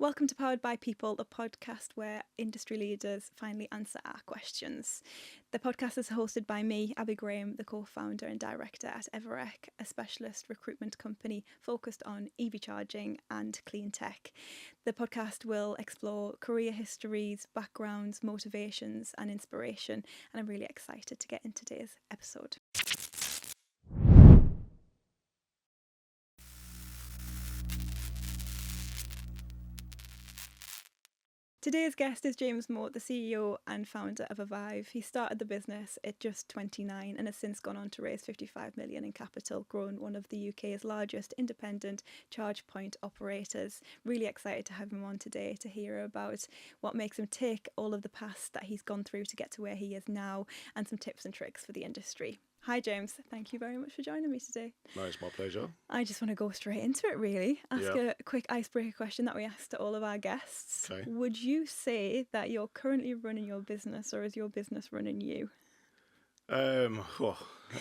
Welcome to Powered by People, the podcast where industry leaders finally answer our questions. The podcast is hosted by me, Abbey Graham, the co-founder and director at evyve, a specialist recruitment company focused on EV charging and clean tech. The podcast will explore career histories, backgrounds, motivations and inspiration, and I'm really excited to get into today's episode. Today's guest is James Moat, the CEO and founder of evyve. He started the business at just 29 and has since gone on to raise 55 million in capital, growing one of the UK's largest independent charge point operators. Really excited to have him on today to hear about what makes him tick, all of the past that he's gone through to get to where he is now, and some tips and tricks for the industry. Hi James, thank you very much for joining me today. No, it's my pleasure. I just want to go straight into it really. Ask a quick icebreaker question that we ask to all of our guests. Okay. Would you say that you're currently running your business or is your business running you? That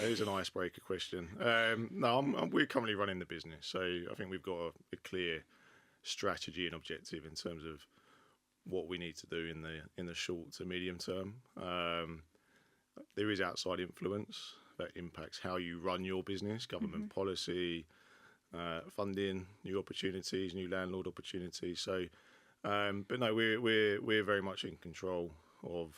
is an icebreaker question. We're currently running the business, so I think we've got a clear strategy and objective in terms of what we need to do in the short to medium term. There is outside influence that impacts how you run your business, government policy, funding, new opportunities, new landlord opportunities. So, but no, we're very much in control of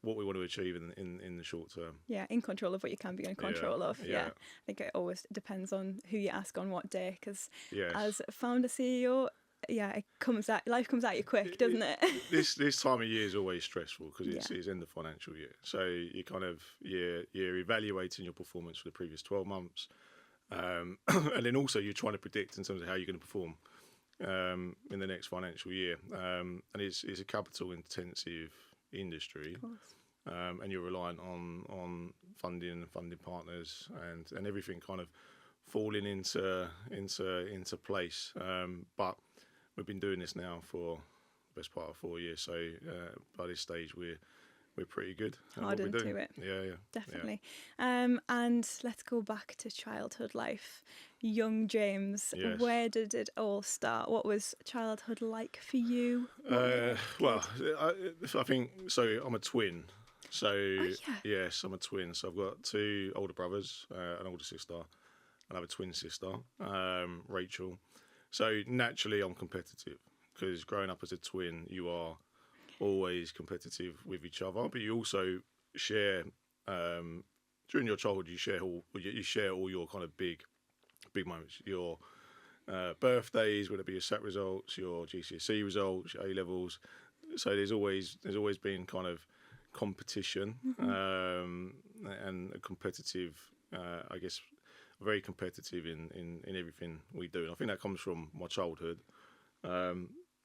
what we want to achieve in the short term. Yeah, in control of what you can be in control of. Yeah, I think it always depends on who you ask on what day, because as founder CEO, life comes at you quick, doesn't it? This time of year is always stressful because it's in the financial year. So you're evaluating your performance for the previous 12 months, and then also you're trying to predict in terms of how you're going to perform in the next financial year. And it's a capital intensive industry, and you're reliant on funding and funding partners and everything kind of falling into place. But we've been doing this now for the best part of 4 years, so by this stage we're pretty good. Hard into it. Yeah, definitely. And let's go back to childhood life. Young James, where did it all start? What was childhood like for you? I think so. I'm a twin. So yes, I'm a twin. So I've got two older brothers, an older sister, and I have a twin sister, Rachel. So naturally, I'm competitive because growing up as a twin, you are always competitive with each other. But you also share during your childhood. You share all your kind of big moments. Your birthdays, whether it be your SAT results, your GCSE results, your A levels. So there's always been kind of competition and a competitive, I guess. Very competitive in everything we do. And I think that comes from my childhood. I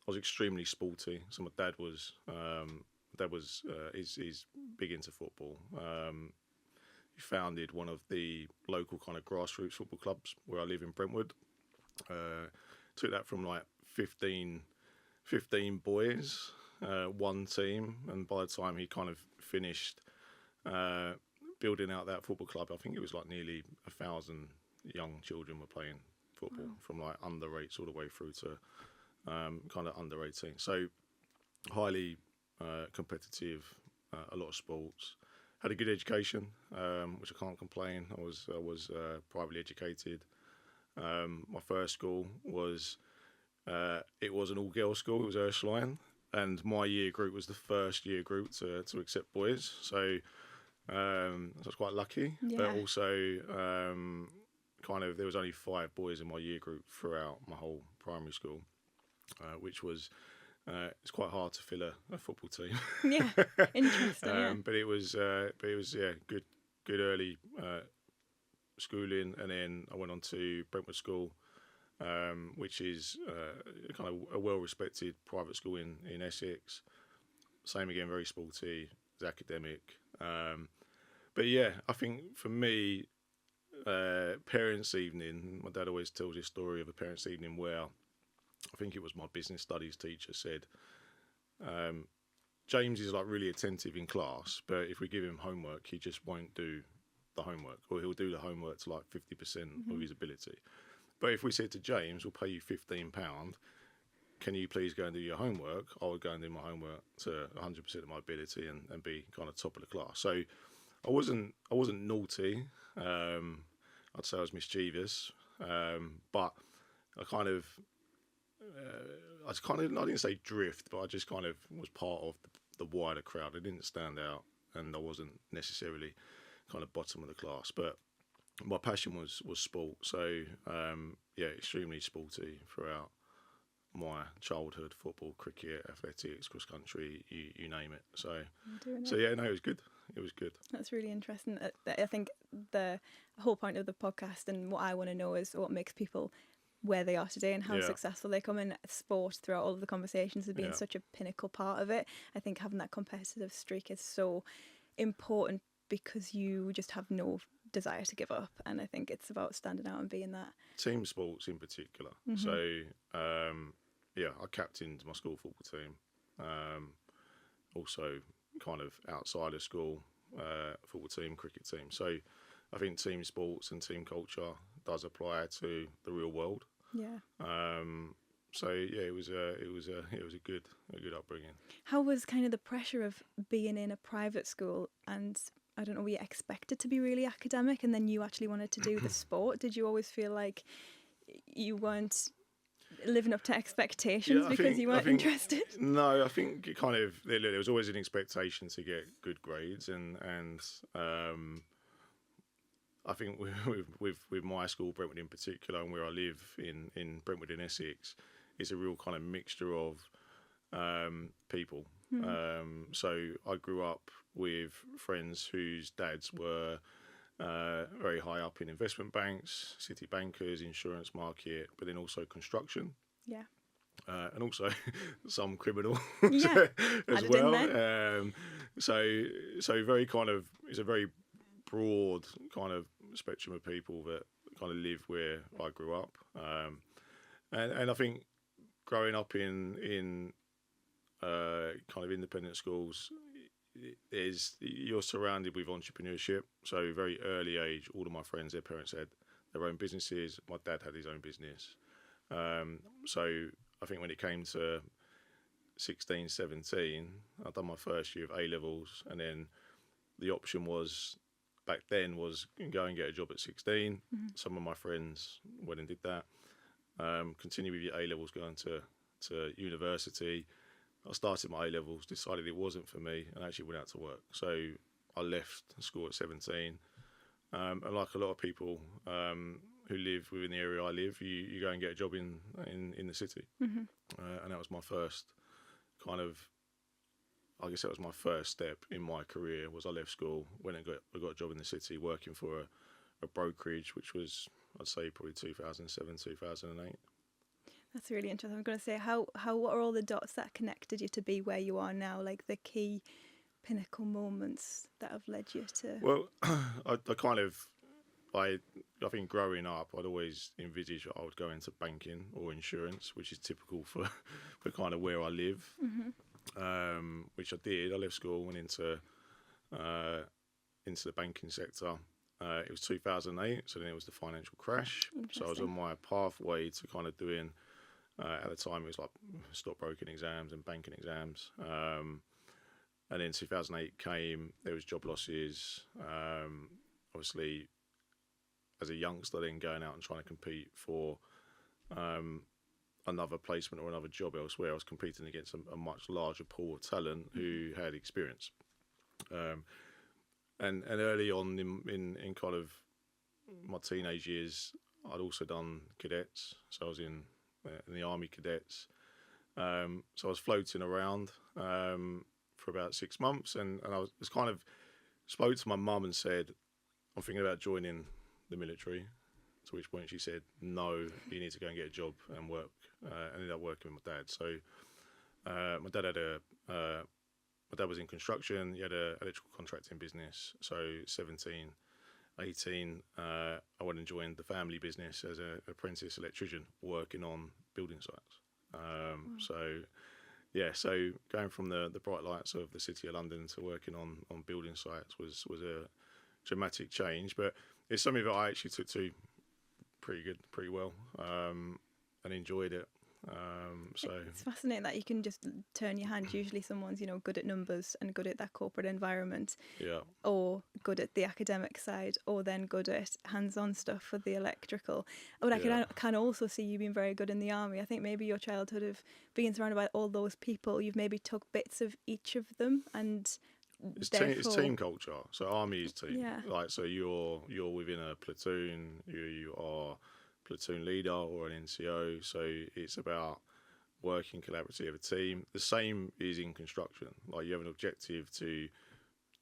was extremely sporty. So my dad was he's big into football. He founded one of the local kind of grassroots football clubs where I live in Brentwood. Took that from like 15 boys, one team, and by the time he kind of finished building out that football club, I think it was like nearly 1,000 young children were playing football from like under 8s all the way through to kind of under 18. So highly competitive, a lot of sports. Had a good education, which I can't complain. I was privately educated. My first school was it was an all-girls school. It was Ursuline, and my year group was the first year group to accept boys. So I was quite lucky, but also kind of there was only 5 boys in my year group throughout my whole primary school, which was it's quite hard to fill a football team. Yeah, interesting. But it was good early schooling, and then I went on to Brentwood School, which is kind of a well-respected private school in Essex. Same again, very sporty, it's academic. But yeah, I think for me, parents' evening, my dad always tells this story of a parents' evening where I think it was my business studies teacher said, James is like really attentive in class, but if we give him homework, he just won't do the homework, or he'll do the homework to like 50% of his ability. But if we said to James, we'll pay you £15, can you please go and do your homework? I would go and do my homework to 100% of my ability and be kind of top of the class. So I wasn't naughty. I'd say I was mischievous, but I kind of I didn't say drift, but I just kind of was part of the wider crowd. I didn't stand out, and I wasn't necessarily kind of bottom of the class. But my passion was sport. So extremely sporty throughout my childhood: football, cricket, athletics, cross country, you name it. So it was good. It was good. That's really interesting. I think the whole point of the podcast and what I want to know is what makes people where they are today and how successful they come in. Sport throughout all of the conversations has been such a pinnacle part of it. I think having that competitive streak is so important because you just have no desire to give up, and I think it's about standing out and being that. Team sports in particular. So I captained my school football team. Also kind of outside of school football team, cricket team. So I think team sports and team culture does apply to the real world. It was a good upbringing. How was kind of the pressure of being in a private school, and I don't know, were you expected to be really academic and then you actually wanted to do the sport? Did you always feel like you weren't living up to expectations because you weren't interested? No, I think it kind of there was always an expectation to get good grades, and I think with my school, Brentwood in particular, and where I live in Brentwood in Essex, it's a real kind of mixture of people. So I grew up with friends whose dads were very high up in investment banks, city bankers, insurance market, but then also construction. And also some criminal as well. So very kind of, it's a very broad kind of spectrum of people that kind of live where I grew up. And I think growing up in kind of independent schools, you're surrounded with entrepreneurship. So very early age, all of my friends, their parents had their own businesses. My dad had his own business. So I think when it came to 16, 17, I'd done my first year of A-levels, and then the option was, back then, was go and get a job at 16. Some of my friends went and did that. Continue with your A-levels, going to university. I started my A-levels, decided it wasn't for me, and actually went out to work. So I left school at 17. And like a lot of people who live within the area I live, you go and get a job in the city. And that was my first kind of, I guess that was my first step in my career, was I left school, went and got a job in the city working for a brokerage, which was, I'd say, probably 2007, 2008. That's really interesting. I'm going to say, what are all the dots that connected you to be where you are now, like the key pinnacle moments that have led you to... Well, I think growing up, I'd always envisaged I would go into banking or insurance, which is typical for kind of where I live, which I did. I left school, went into the banking sector. It was 2008, so then it was the financial crash. So I was on my pathway to kind of doing, at the time it was like stockbroking exams and banking exams. And then 2008 came, there was job losses. Obviously, as a youngster, then going out and trying to compete for another placement or another job elsewhere, I was competing against a much larger pool of talent who had experience. And early on in kind of my teenage years, I'd also done cadets. So I was in the Army cadets. So I was floating around for about 6 months, and I was kind of spoke to my mum and said, I'm thinking about joining the military. To which point she said, no, you need to go and get a job and work. I ended up working with my dad. So my dad was in construction. He had an electrical contracting business. So 17, 18, I went and joined the family business as an apprentice electrician working on building sites. So going from the bright lights of the City of London to working on building sites was a dramatic change, but it's something that I actually took to pretty well, and enjoyed it. So It's fascinating that you can just turn your hand. Usually someone's, good at numbers and good at that corporate environment, yeah, or good at the academic side, or then good at hands-on stuff with the electrical. But yeah. I can also see you being very good in the army. I think maybe your childhood of being surrounded by all those people, you've maybe took bits of each of them, and It's therefore, team culture. So army is team. yeah. Like so, you're within a platoon. You are platoon leader or an NCO. So it's about working collaboratively as a team. The same is in construction. Like you have an objective to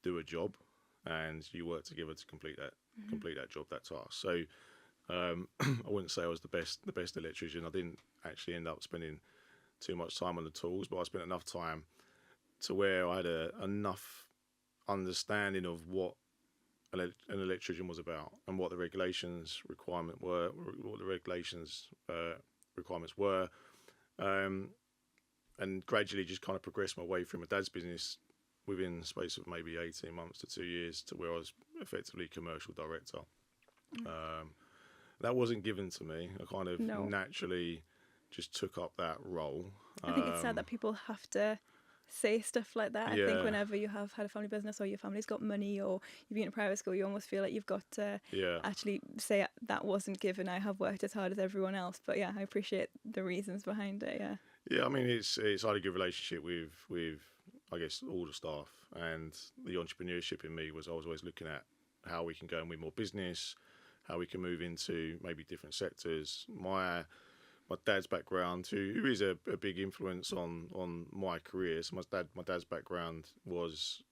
do a job, and you work together to complete that job, that task. So I wouldn't say I was the best electrician. I didn't actually end up spending too much time on the tools, but I spent enough time to where I had enough understanding of what an electrician was about and what the regulations requirements were, and gradually just kind of progressed my way through my dad's business within the space of maybe 18 months to 2 years to where I was effectively commercial director. That wasn't given to me. I kind of No. naturally just took up that role. I think it's sad that people have to say stuff like that. I think Yeah. whenever you have had a family business or your family's got money or you've been in private school, you almost feel like you've got to Yeah. actually say that wasn't given. I have worked as hard as everyone else. But yeah, I appreciate the reasons behind it. Yeah. Yeah, I mean, it's had a good relationship with I guess all the staff, and the entrepreneurship in me was I was always looking at how we can go and win more business, how we can move into maybe different sectors. My dad's background, who is a big influence on my career. So my dad's background was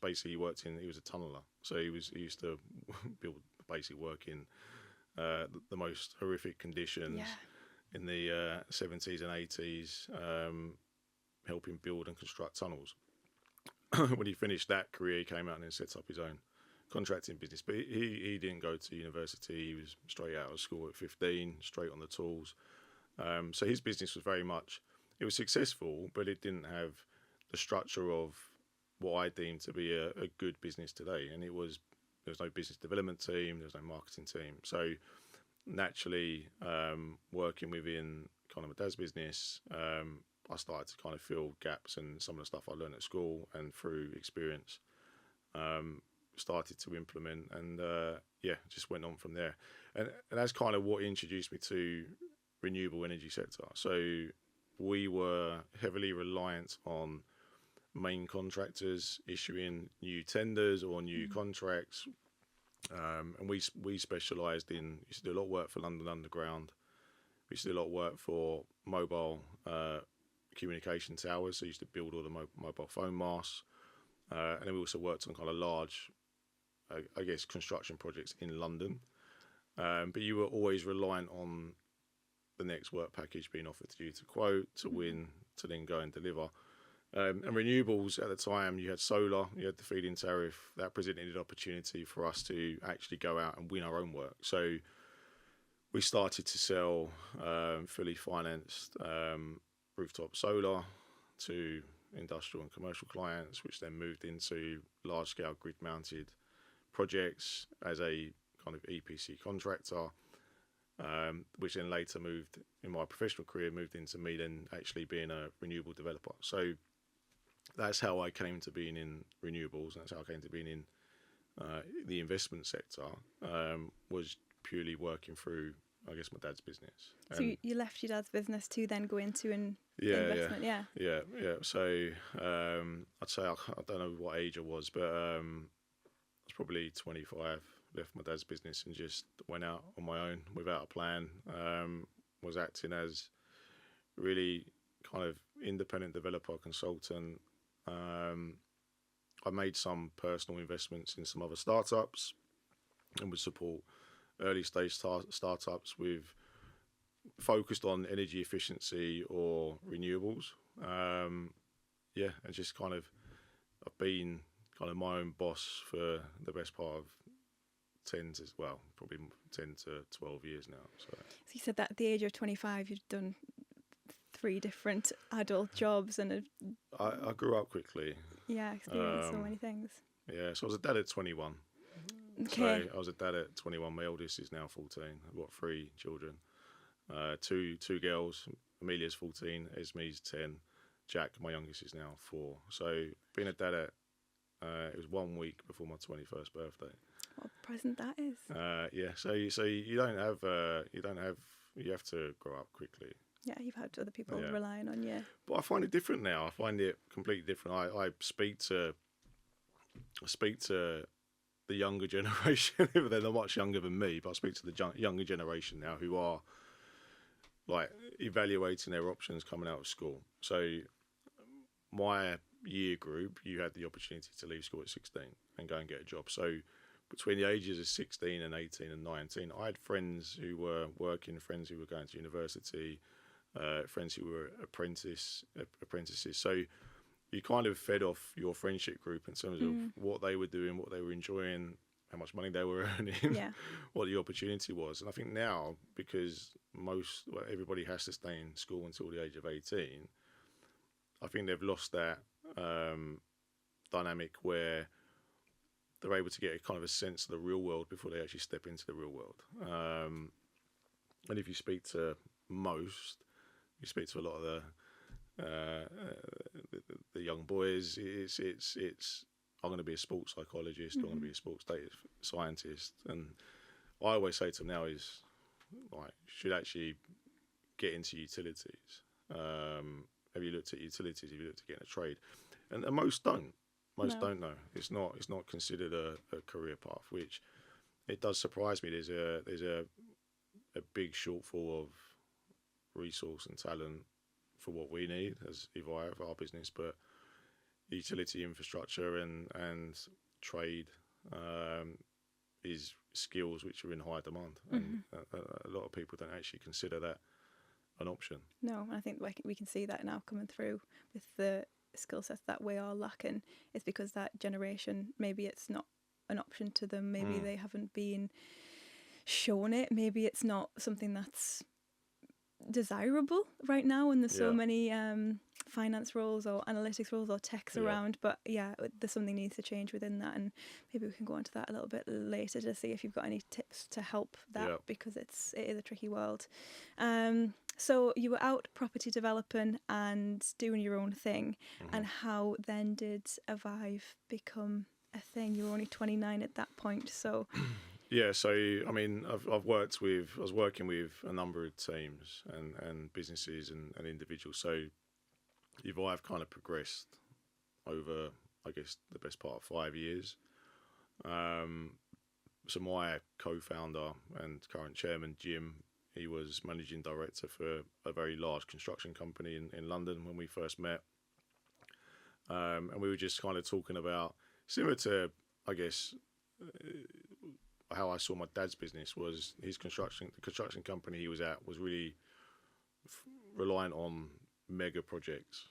basically he was a tunneler, so he used to build basically work in the most horrific conditions. Yeah. In the 70s and 80s, helping build and construct tunnels. When he finished that career, he came out and then set up his own contracting business. But he didn't go to university. He was straight out of school at 15, straight on the tools. So his business was it was successful, but it didn't have the structure of what I deem to be a good business today. And there was no business development team, there was no marketing team. So naturally, working within kind of my dad's business, I started to kind of fill gaps and some of the stuff I learned at school and through experience, started to implement, and just went on from there. And that's kind of what introduced me to renewable energy sector. So we were heavily reliant on main contractors issuing new tenders or new contracts. And we specialised used to do a lot of work for London Underground. We used to do a lot of work for mobile communication towers. So we used to build all the mobile phone masts. And then we also worked on kind of large, I guess, construction projects in London. But you were always reliant on the next work package being offered to you to quote, to win, to then go and deliver. And renewables at the time, you had solar, you had the feed-in tariff. That presented an opportunity for us to actually go out and win our own work. So we started to sell fully financed rooftop solar to industrial and commercial clients, which then moved into large-scale grid-mounted projects as a kind of EPC contractor, which then later moved, in my professional career, moved into me then actually being a renewable developer. So that's how I came to being in renewables. That's how I came to being in the investment sector, was purely working through, I guess, my dad's business. So you left your dad's business to then go into investment, yeah. So I'd say, I don't know what age I was, but I was probably 25, left my dad's business and just went out on my own without a plan. Was acting as really kind of independent developer, consultant. I made some personal investments in some other startups and would support early stage startups with focused on energy efficiency or renewables. And just kind of, I've been kind of my own boss for the best part of 10 to 12 years now. So you said that at the age of 25, you'd done 3 different adult jobs and I grew up quickly. Experienced so many things. Yeah, so I was a dad at 21. Okay. So I was a dad at 21. My eldest is now 14. I've got 3 children. Two girls. Amelia's 14, Esme's 10, Jack, my youngest, is now 4. So being a dad at it was 1 week before my 21st birthday. What a present that is. Yeah. So you don't have you have to grow up quickly. Yeah, you've had other people relying on you. But I find it different now. I find it completely different. I speak to the younger generation. They're not much younger than me, but I speak to the younger generation now who are like evaluating their options coming out of school. So my year group, you had the opportunity to leave school at 16 and go and get a job. So between the ages of 16 and 18 and 19, I had friends who were working, friends who were going to university, friends who were apprentices. So you kind of fed off your friendship group in terms of what they were doing, what they were enjoying, how much money they were earning, what the opportunity was. And I think now, because everybody has to stay in school until the age of 18, I think they've lost that dynamic where they're able to get a kind of a sense of the real world before they actually step into the real world. And if you speak to you speak to a lot of the young boys, it's I'm going to be a sports psychologist, I'm going to be a sports data scientist, and I always say to them now is like, should actually get into utilities. Have you looked at utilities? Have you looked at getting a trade? And most don't. Most don't know. It's not considered a career path, which it does surprise me. There's a big shortfall of resource and talent for what we need as evyve, our business, but utility infrastructure and trade is skills which are in high demand, and a lot of people don't actually consider that an option. No, I think we can see that now coming through with the skill sets that we are lacking. It's because that generation, maybe it's not an option to them, maybe they haven't been shown it, maybe it's not something that's desirable right now, and there's so many finance roles or analytics roles or techs around. But there's something needs to change within that, and maybe we can go into that a little bit later to see if you've got any tips to help that, because it is a tricky world. So you were out property developing and doing your own thing, and how then did evyve become a thing? You were only 29 at that point, so Yeah, so I mean, I was working with a number of teams and businesses and individuals. So evyve kind of progressed over, I guess, the best part of 5 years. So my co-founder and current chairman, Jim, he was managing director for a very large construction company in London when we first met. And we were just kind of talking about, similar to, I guess, how I saw my dad's business was the construction company he was at was really reliant on mega projects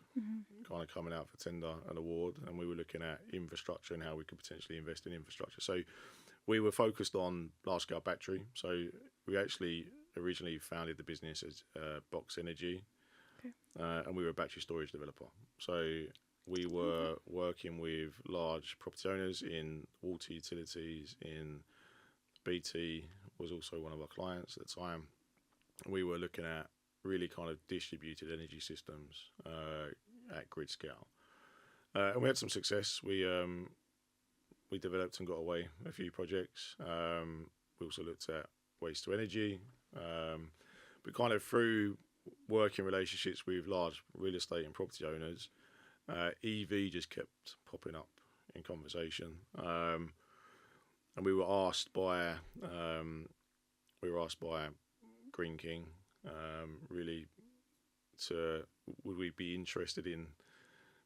kind of coming out for tender and award, and we were looking at infrastructure and how we could potentially invest in infrastructure. So we were focused on large scale battery. So we actually originally founded the business as Box Energy, and we were a battery storage developer. So we were working with large property owners in water utilities, in BT was also one of our clients at the time. We were looking at really kind of distributed energy systems at grid scale, and we had some success. We developed and got away a few projects. We also looked at waste to energy, but kind of through working relationships with large real estate and property owners, EV just kept popping up in conversation. And we were asked by Green King, really, would we be interested in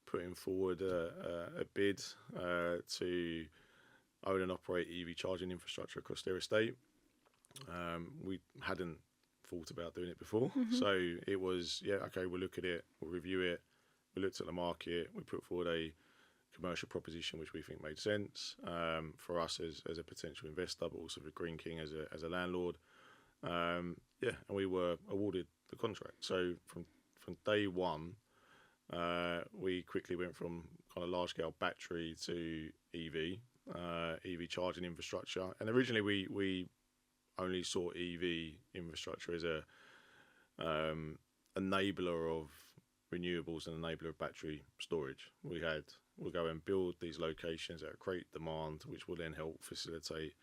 putting forward a bid to own and operate EV charging infrastructure across their estate. We hadn't thought about doing it before, so it was we'll look at it, we'll review it. We looked at the market, we put forward a commercial proposition which we think made sense for us as a potential investor, but also for Green King as a landlord. And we were awarded the contract. So from day one, we quickly went from kind of large scale battery to EV charging infrastructure. And originally we only saw EV infrastructure as a enabler of renewables and enabler of battery storage. We'll go and build these locations that create demand, which will then help facilitate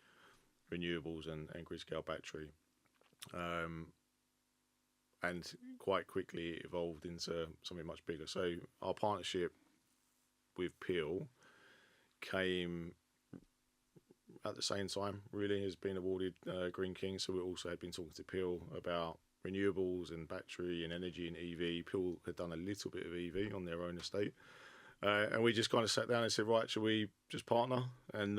renewables and grid scale battery. And quite quickly it evolved into something much bigger. So our partnership with Peel came at the same time, really, has been awarded Green King. So we also had been talking to Peel about renewables and battery and energy and EV. Peel had done a little bit of EV on their own estate. And we just kind of sat down and said, right, shall we just partner and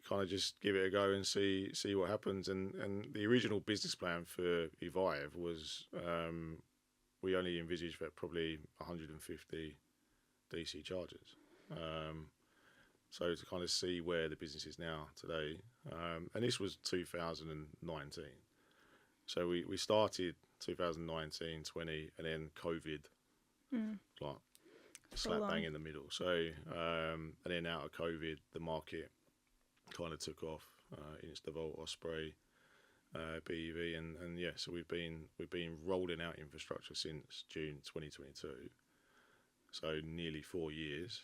kind of just give it a go and see what happens? And the original business plan for evyve was we only envisaged that probably 150 DC chargers. So to kind of see where the business is now today, and this was 2019. So we started 2019, 20, and then COVID, like slap bang in the middle. So and then out of COVID, the market kind of took off. Instavolt, Osprey, BEV, and yeah. So we've been rolling out infrastructure since June 2022. So nearly 4 years.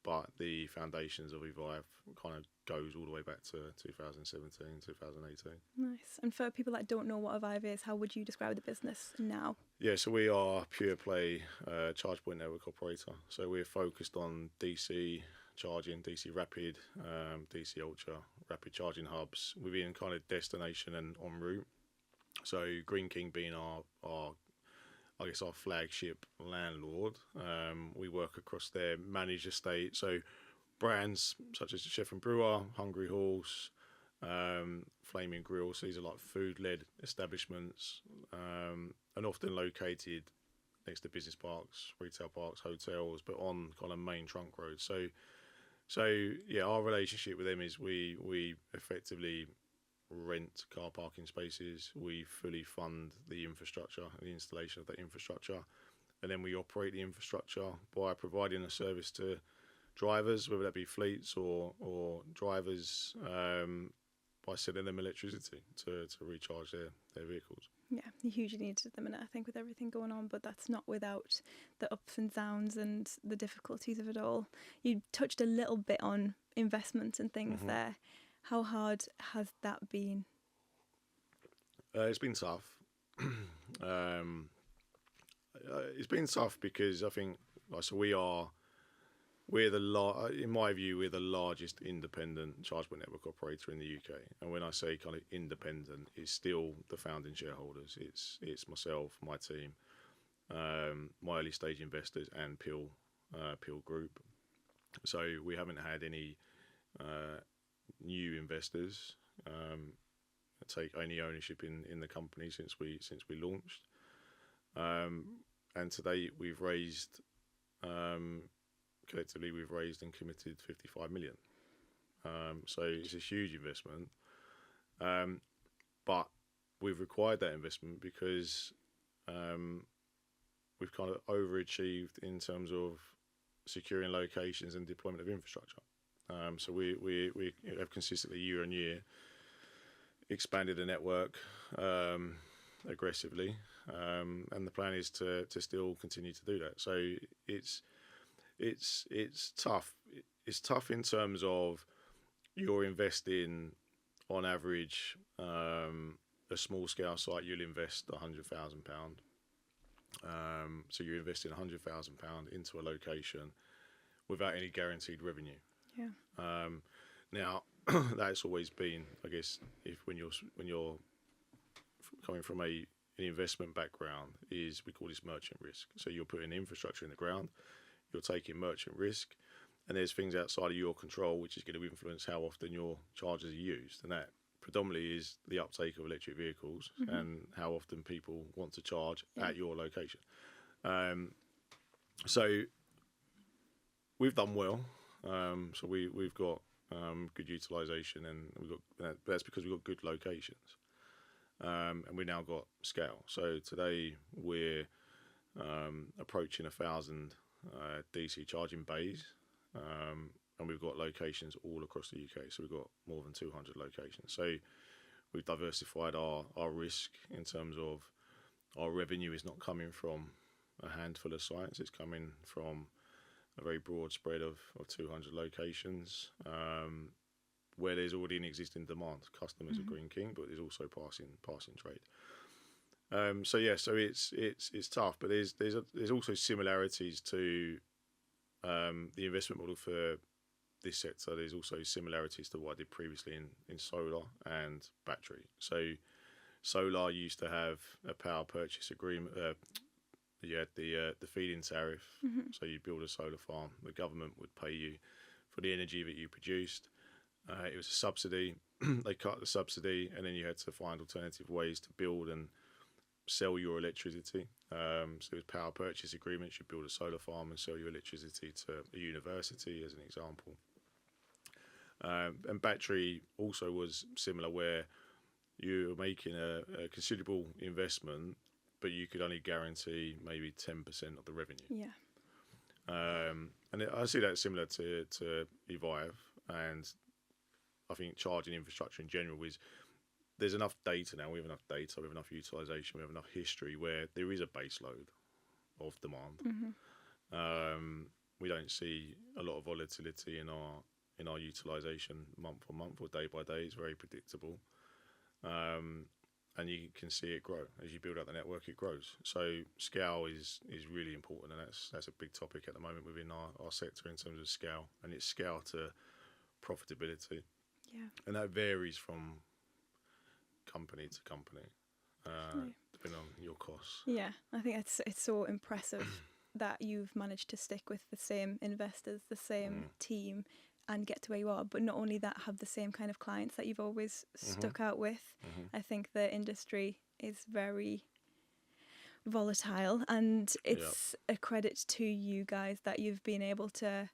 But the foundations of evyve kind of goes all the way back to 2017, 2018. Nice. And for people that don't know what evyve is, how would you describe the business now? Yeah, so we are a pure play charge point network operator. So we're focused on DC charging, DC rapid, DC ultra, rapid charging hubs within kind of destination and en route. So Green King being our I guess our flagship landlord. We work across their managed estate. So brands such as Chef and Brewer, Hungry Horse, Flaming Grills. These are like food-led establishments, and often located next to business parks, retail parks, hotels, but on kind of main trunk roads. So yeah, our relationship with them is we effectively rent car parking spaces, we fully fund the infrastructure, the installation of that infrastructure, and then we operate the infrastructure by providing a service to drivers, whether that be fleets or drivers, by selling them electricity to recharge their vehicles. Yeah, you hugely need it at the minute, I think, with everything going on, but that's not without the ups and downs and the difficulties of it all. You touched a little bit on investment and things there. How hard has that been? It's been tough. It's been tough because I think, so in my view, we're the largest independent charge point network operator in the UK. And when I say kind of independent, it's still the founding shareholders. It's myself, my team, my early stage investors, and Peel Group. So we haven't had any new investors take any ownership in the company since we launched. And today we've raised. Collectively, we've raised and committed 55 million. So it's a huge investment. But we've required that investment because we've kind of overachieved in terms of securing locations and deployment of infrastructure. So we have consistently year on year expanded the network aggressively. And the plan is to still continue to do that. So it's tough. It's tough in terms of you're investing on average a small scale site. You'll invest £100,000. So you're investing £100,000 into a location without any guaranteed revenue. Yeah. Now that's always been, I guess, when you're coming from an investment background, is we call this merchant risk. So you're putting infrastructure in the ground. You're taking merchant risk, and there's things outside of your control which is going to influence how often your chargers are used, and that predominantly is the uptake of electric vehicles and how often people want to charge at your location. So we've done well. So we've got good utilisation, and that's because we've got good locations, and we've now got scale. So today we're approaching 1,000 DC charging bays, and we've got locations all across the UK. So we've got more than 200 locations. So we've diversified our risk in terms of our revenue is not coming from a handful of sites. It's coming from a very broad spread of 200 locations, where there's already an existing demand. Customers of Greene King, but there's also passing trade. So it's tough, but there's also similarities to the investment model for this sector. There's also similarities to what I did previously in solar and battery. So solar used to have a power purchase agreement. You had the feed-in tariff. So you build a solar farm, the government would pay you for the energy that you produced. It was a subsidy. They cut the subsidy, and then you had to find alternative ways to build and sell your electricity. So it was power purchase agreements. You build a solar farm and sell your electricity to a university, as an example. And battery also was similar, where you were making a considerable investment, but you could only guarantee maybe 10% of the revenue. Yeah. And I see that similar to evyve, and I think charging infrastructure in general is, there's enough data now. We have enough data, we have enough utilisation, we have enough history where there is a base load of demand. We don't see a lot of volatility in our utilisation month on month or day by day. It's very predictable. And you can see it grow. As you build out the network, it grows. So scale is really important, and that's a big topic at the moment within our sector in terms of scale, and it's scale to profitability. Yeah. And that varies from company to company, depending on your costs. Yeah, I think it's so impressive that you've managed to stick with the same investors, the same team, and get to where you are. But not only that, have the same kind of clients that you've always stuck out with. I think the industry is very volatile, and it's a credit to you guys that you've been able to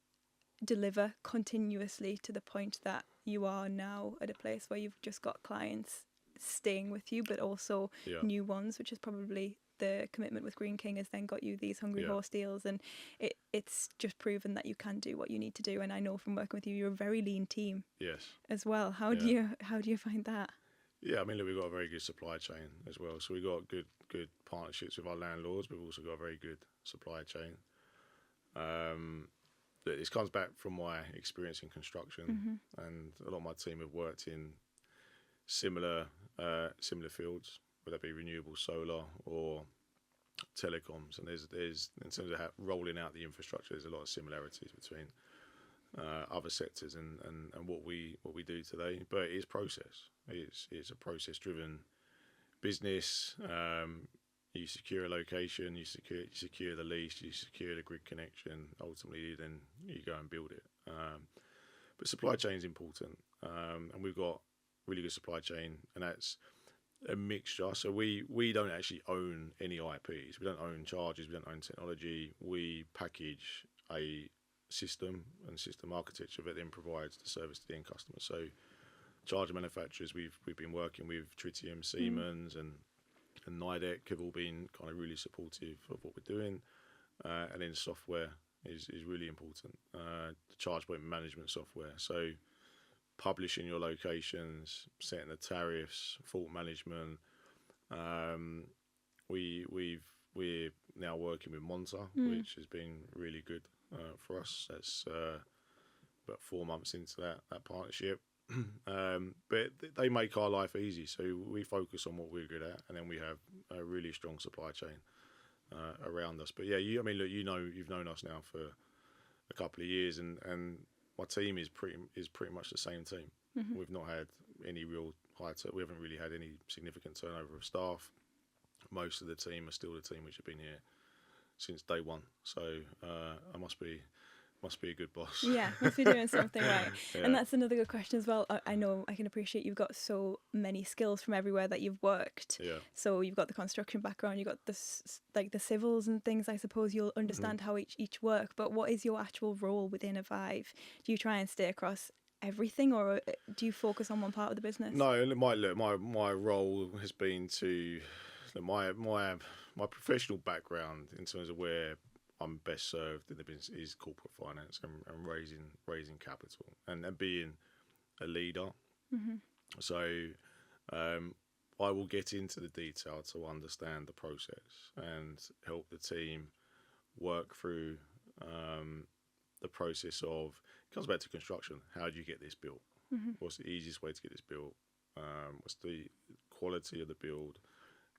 deliver continuously to the point that you are now at a place where you've just got clients staying with you, but also new ones, which is probably the commitment with Greene King has then got you these hungry horse deals, and it's just proven that you can do what you need to do. And I know from working with you, you're a very lean team. Yes. As well. How do you find that? Yeah, I mean, look, we've got a very good supply chain as well. So we've got good partnerships with our landlords. We've also got a very good supply chain. This comes back from my experience in construction, and a lot of my team have worked in similar fields, whether that be renewable solar or telecoms. And there's in terms of rolling out the infrastructure, there's a lot of similarities between other sectors and what we do today. But it is process. It's a process-driven business. You secure a location, you secure the lease, you secure the grid connection. Ultimately, then you go and build it. But supply chain is important, and we've got really good supply chain, and that's a mixture. So we don't actually own any IPs. We don't own charges. We don't own technology. We package a system and system architecture that then provides the service to the end customer. So charger manufacturers, we've been working with Tritium, Siemens, and Nidec have all been kind of really supportive of what we're doing. And then software is really important. The charge point management software. So publishing your locations, setting the tariffs, fault management. We're now working with Monta, which has been really good for us. That's about 4 months into that partnership. But they make our life easy, so we focus on what we're good at, and then we have a really strong supply chain around us. But yeah, you've known us now for a couple of years, and my team is pretty much the same team. We've not had any real we haven't really had any significant turnover of staff. Most of the team are still the team which have been here since day one. So I must be a good boss. Yeah, must be doing something right. Yeah. And that's another good question as well. I know I can appreciate you've got so many skills from everywhere that you've worked. Yeah. So you've got the construction background, you've got the civils and things. I suppose you'll understand how each work. But what is your actual role within evyve? Do you try and stay across everything, or do you focus on one part of the business? No, my role has been to my professional background in terms of where I'm best served in the business is corporate finance and raising capital and being a leader. So I will get into the detail to understand the process and help the team work through the process of, it comes back to construction. How do you get this built? What's the easiest way to get this built? What's the quality of the build?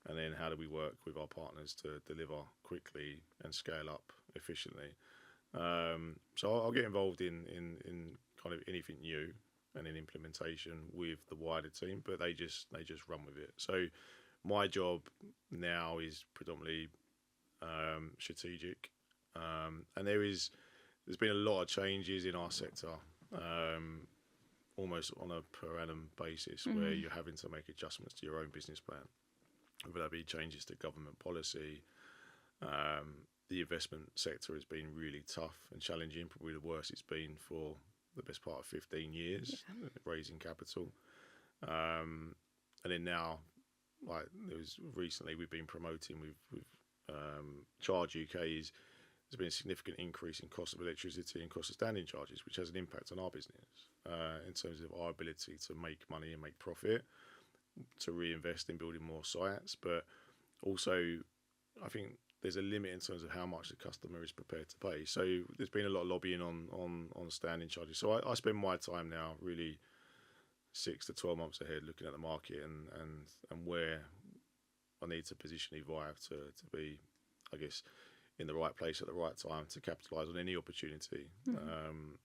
And then how do we work with our partners to deliver quickly and scale up efficiently? So I'll get involved in kind of anything new and in implementation with the wider team, but they just run with it. So my job now is predominantly strategic, and there's been a lot of changes in our sector, almost on a per annum basis, where you're having to make adjustments to your own business plan, whether that be changes to government policy. The investment sector has been really tough and challenging, probably the worst it's been for the best part of 15 years, raising capital. And then now, like there was recently, we've been promoting with Charge UK there's been a significant increase in cost of electricity and cost of standing charges, which has an impact on our business in terms of our ability to make money and make profit, to reinvest in building more sites. But also, I think there's a limit in terms of how much the customer is prepared to pay. So there's been a lot of lobbying on standing charges. So I spend my time now really 6 to 12 months ahead looking at the market and where I need to position evyve to be, I guess, in the right place at the right time to capitalise on any opportunity. And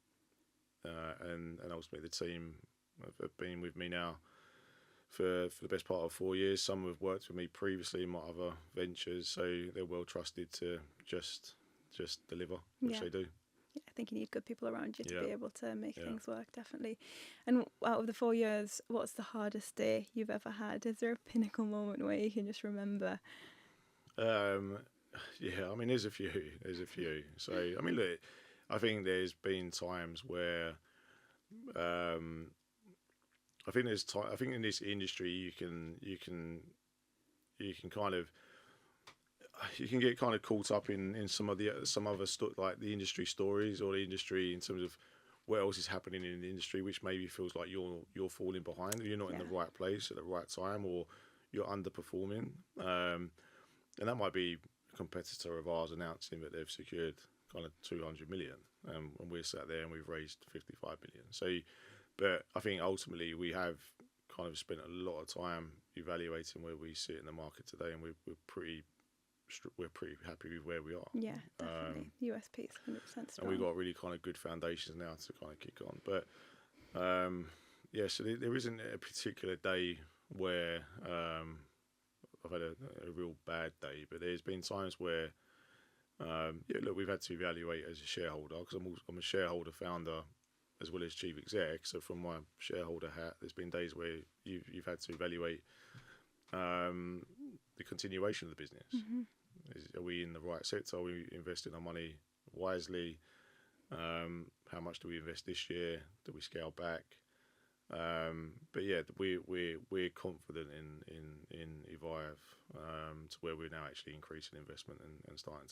ultimately the team have been with me now for the best part of 4 years. Some have worked with me previously in my other ventures, so they're well trusted to just deliver, which they do. Yeah, I think you need good people around you to be able to make things work, definitely. And out of the 4 years, what's the hardest day you've ever had? Is there a pinnacle moment where you can just remember? Yeah, I mean, there's a few. So, I mean, look, I think there's been times where I think I think in this industry you can kind of get kind of caught up in some other like the industry stories or the industry in terms of what else is happening in the industry, which maybe feels like you're falling behind, or you're not in the right place at the right time, or you're underperforming. And that might be a competitor of ours announcing that they've secured kind of 200 million, and we're sat there and we've raised 55 million. So, but I think ultimately we have kind of spent a lot of time evaluating where we sit in the market today, and we're pretty happy with where we are. Yeah, definitely. USP is 100% strong. And we've got really kind of good foundations now to kind of kick on. But yeah, so there isn't a particular day where I've had a real bad day, but there's been times where look, we've had to evaluate as a shareholder, because I'm a shareholder founder as well as chief exec. So from my shareholder hat, there's been days where you've had to evaluate the continuation of the business. Are we in the right sector? Are we investing our money wisely? How much do we invest this year? Do we scale back? But yeah, we're confident in evyve to where we're now actually increasing investment and starting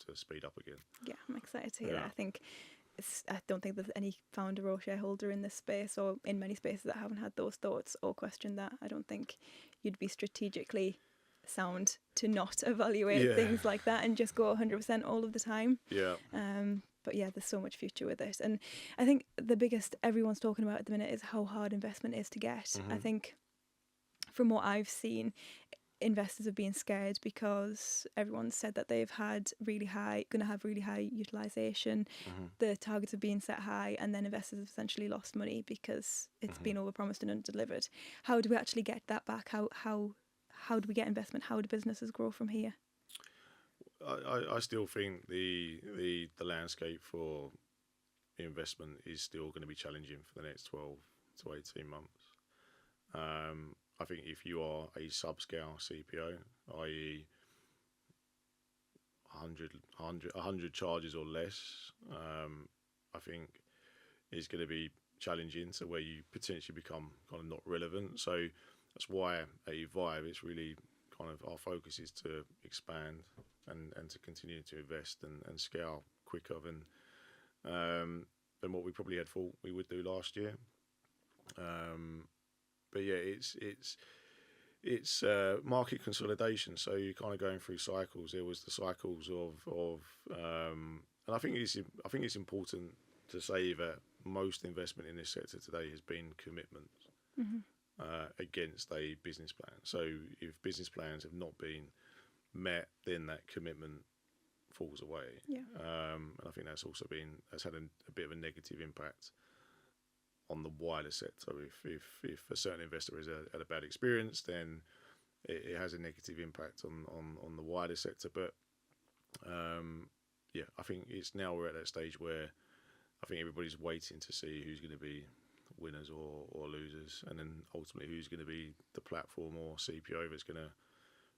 to speed up again. Yeah, I'm excited to hear that. I think I don't think there's any founder or shareholder in this space or in many spaces that haven't had those thoughts or questioned that. I don't think you'd be strategically sound to not evaluate things like that and just go 100% all of the time. Yeah. But yeah, there's so much future with it. And I think the biggest everyone's talking about at the minute is how hard investment is to get. I think from what I've seen, investors have been scared because everyone's said that they've had going to have really high utilisation. The targets have been set high, and then investors have essentially lost money because it's been overpromised and underdelivered. How do we actually get that back? How do we get investment? How do businesses grow from here? I still think the landscape for investment is still going to be challenging for the next 12 to 18 months. I think if you are a subscale CPO, i.e. 100 charges or less, I think is going to be challenging to where you potentially become kind of not relevant. So that's why at evyve, it's really kind of our focus is to expand and to continue to invest and scale quicker than what we probably had thought we would do last year. But yeah, it's market consolidation. So you're kind of going through cycles. There was the cycles of and I think it's important to say that most investment in this sector today has been commitments against a business plan. So if business plans have not been met, then that commitment falls away. And I think that's also had a bit of a negative impact on the wider sector. If a certain investor has had a bad experience, then it has a negative impact on the wider sector. But I think we're at that stage where I think everybody's waiting to see who's going to be winners or losers, and then ultimately who's going to be the platform or CPO that's going to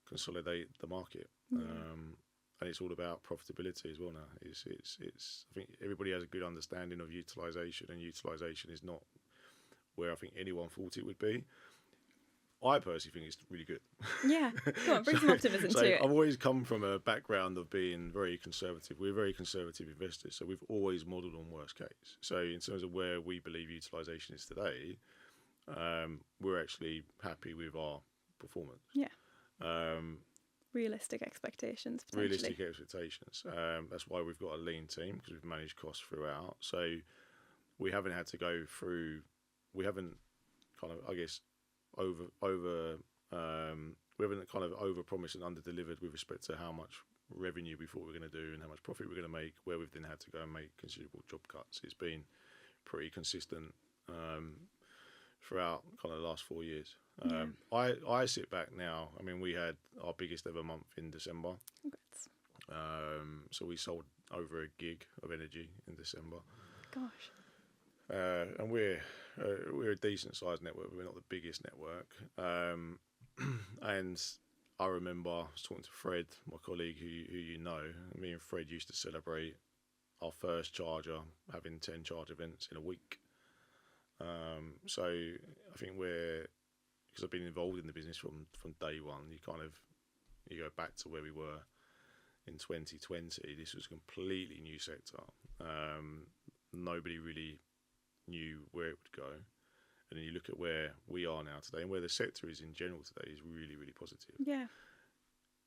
consolidate the market. And it's all about profitability as well now. It's I think everybody has a good understanding of utilisation, and utilisation is not where I think anyone thought it would be. I personally think it's really good. Yeah, come on, bring some optimism to it. I've always come from a background of being very conservative. We're very conservative investors, so we've always modelled on worst case. So in terms of where we believe utilisation is today, we're actually happy with our performance. Yeah. Realistic expectations, potentially. Realistic expectations. That's why we've got a lean team, because we've managed costs throughout. So we haven't had to go through. We haven't kind of, I guess, we haven't kind of over-promised and under-delivered with respect to how much revenue we thought we were going to do and how much profit we're going to make, where we've then had to go and make considerable job cuts. It's been pretty consistent throughout kind of the last 4 years. I sit back now. I mean, we had our biggest ever month in December. Congrats. So we sold over a gig of energy in December. Gosh. And we're a decent sized network, but we're not the biggest network. And I remember I was talking to Fred, my colleague, who you know. Me and Fred used to celebrate our first charger having 10 charge events in a week. So I think because I've been involved in the business from day one, you go back to where we were in 2020. This was a completely new sector. Nobody really knew where it would go. And then you look at where we are now today and where the sector is in general today is really, really positive. Yeah.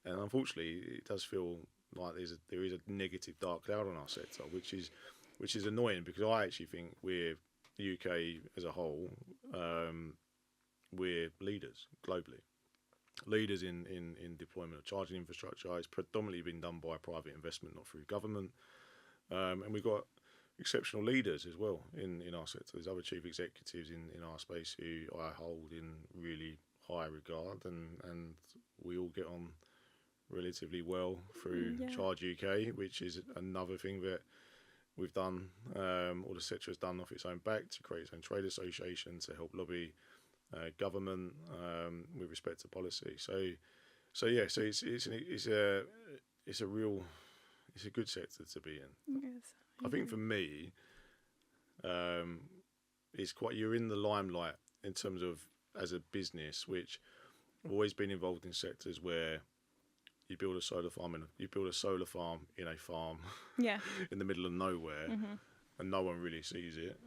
And unfortunately, it does feel like there is a negative dark cloud on our sector, which is annoying, because I actually think we're, the UK as a whole, we're leaders globally. Leaders in deployment of charging infrastructure. It's predominantly been done by private investment, not through government. And we've got exceptional leaders as well in our sector. There's other chief executives in our space who I hold in really high regard, and we all get on relatively well through Charge UK, which is another thing that we've done, or the sector has done off its own back, to create its own trade association to help lobby government with respect to policy. So it's a good sector to be in. Yes. I think for me, you're in the limelight in terms of as a business, which I've always been involved in sectors where you build a solar farm in a farm in the middle of nowhere, and no one really sees it.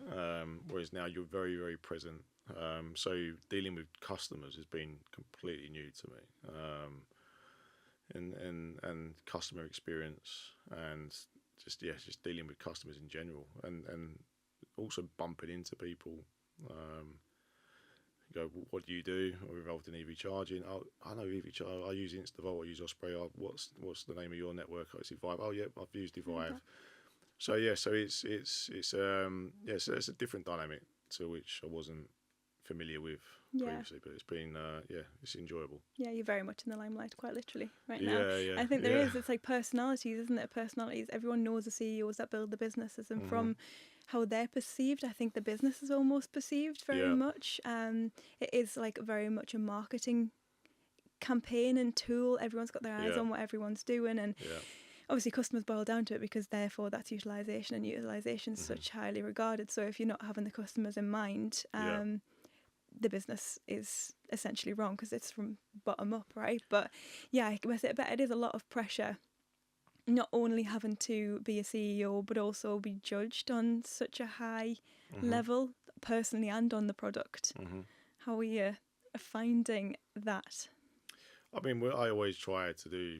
Whereas now you're very, very present. So dealing with customers has been completely new to me, and customer experience, and just dealing with customers in general, and also bumping into people. You go, what do you do? I'm involved in EV charging. Oh, I know EV charging. I use Instavolt. I use Osprey. What's the name of your network? Oh, it's evyve. Oh, yeah, I've used evyve. Okay. So it's a different dynamic to which I wasn't familiar with previously, but it's been it's enjoyable. Yeah, you're very much in the limelight, quite literally, right now. I think there is. It's like personalities, isn't it? Personalities. Everyone knows the CEOs that build the businesses, and from how they're perceived, I think the business is almost perceived very much. It is like very much a marketing campaign and tool. Everyone's got their eyes on what everyone's doing, and obviously customers boil down to it, because therefore that's utilisation, and utilisation is such highly regarded. So if you're not having the customers in mind, the business is essentially wrong, because it's from bottom up, right? But I bet it is a lot of pressure, not only having to be a CEO, but also be judged on such a high level, personally and on the product. How are you finding that? I mean, I always try to do.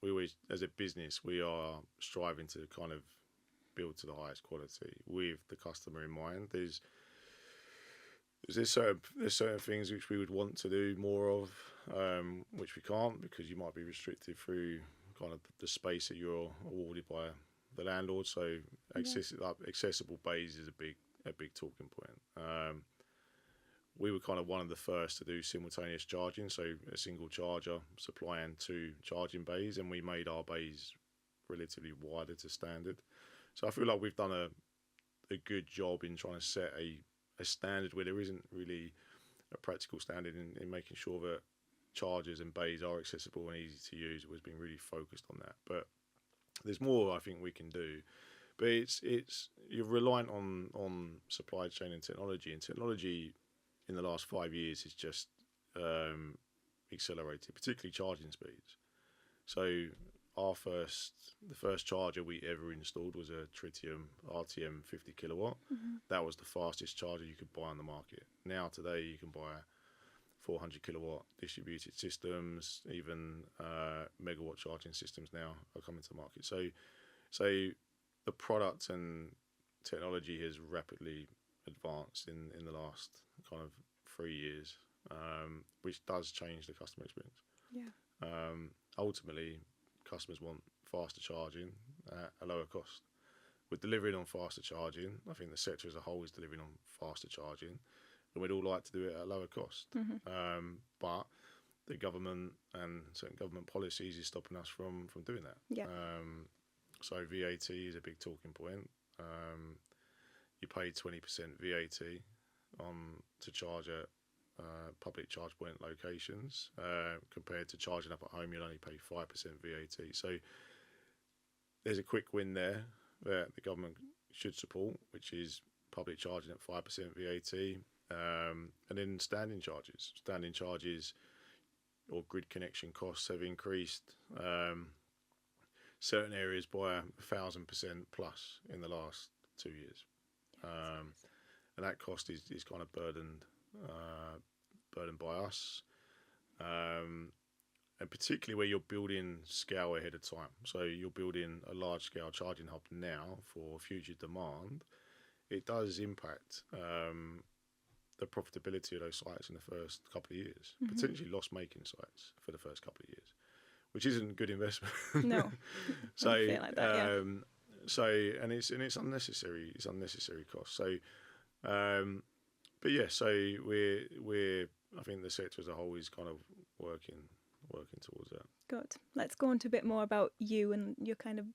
We always, as a business, we are striving to kind of build to the highest quality with the customer in mind. There's certain things which we would want to do more of, which we can't because you might be restricted through kind of the space that you're awarded by the landlord. So accessible bays is a big talking point. We were kind of one of the first to do simultaneous charging, so a single charger supplying two charging bays, and we made our bays relatively wider to standard. So I feel like we've done a good job in trying to set a standard where there isn't really a practical standard in making sure that chargers and bays are accessible and easy to use. We've been really focused on that, but there's more I think we can do. But it's you're reliant on supply chain and technology in the last 5 years has just accelerated, particularly charging speeds. So the first charger we ever installed was a Tritium RTM 50 kilowatt. Mm-hmm. That was the fastest charger you could buy on the market. Now today you can buy 400 kilowatt distributed systems, even megawatt charging systems now are coming to the market. So the product and technology has rapidly advanced in the last kind of 3 years, which does change the customer experience. Yeah. Ultimately, customers want faster charging at a lower cost. We're delivering on faster charging. I think the sector as a whole is delivering on faster charging, and we'd all like to do it at a lower cost. Mm-hmm. But the government and certain government policies is stopping us from doing that. Yeah. So VAT is a big talking point. You pay 20% VAT to charge at public charge point locations, compared to charging up at home, you'll only pay 5% VAT. So there's a quick win there that the government should support, which is public charging at 5% VAT, and then standing charges or grid connection costs have increased certain areas by 1,000% plus in the last 2 years. And that cost is kind of burdened by us, and particularly where you're building scale ahead of time. So you're building a large scale charging hub now for future demand. It does impact the profitability of those sites in the first couple of years, Mm-hmm. potentially loss-making sites for the first couple of years, which isn't good investment. No. So I feel like that, yeah. So it's unnecessary. It's unnecessary cost. So, but yeah. So we're I think the sector as a whole is kind of working towards that. Good. Let's go on to a bit more about you and your kind of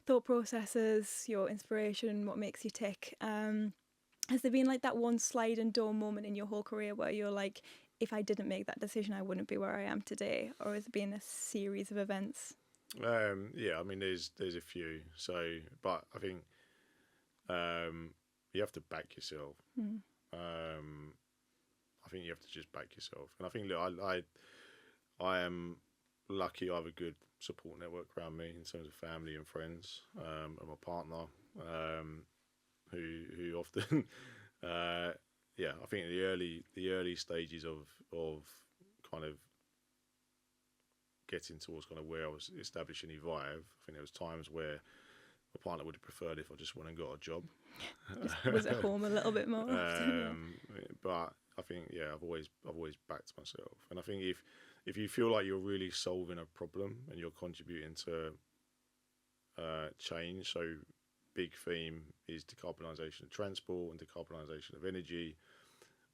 thought processes, your inspiration, what makes you tick. Has there been like that one slide and door moment in your whole career where you're like, if I didn't make that decision, I wouldn't be where I am today? Or has it been a series of events? Yeah, I mean, there's a few. So, but I think you have to back yourself. Mm. I think you have to just back yourself, and I think look, I am lucky. I have a good support network around me in terms of family and friends, and my partner, who often, yeah, I think the early stages of kind of getting towards kind of where I was establishing evyve, I think there was times where my partner would have preferred if I just went and got a job. Just was at home a little bit more often. But I think, yeah, I've always backed myself, and I think if you feel like you're really solving a problem and you're contributing to change, so big theme is decarbonisation of transport and decarbonisation of energy.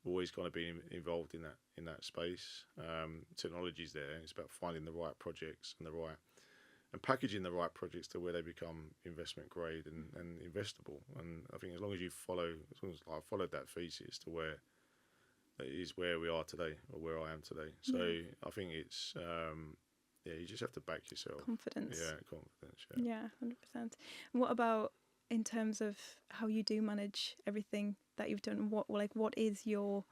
Always kind of been involved in that space. Technology's there. It's about finding the right projects and packaging the right projects to where they become investment grade and investable. And I think as long as I followed that thesis to where it is where we are today, or where I am today. So I think it's you just have to back yourself. Confidence. Yeah, confidence. Yeah, 100%. What about in terms of how you do manage everything that you've done? What is your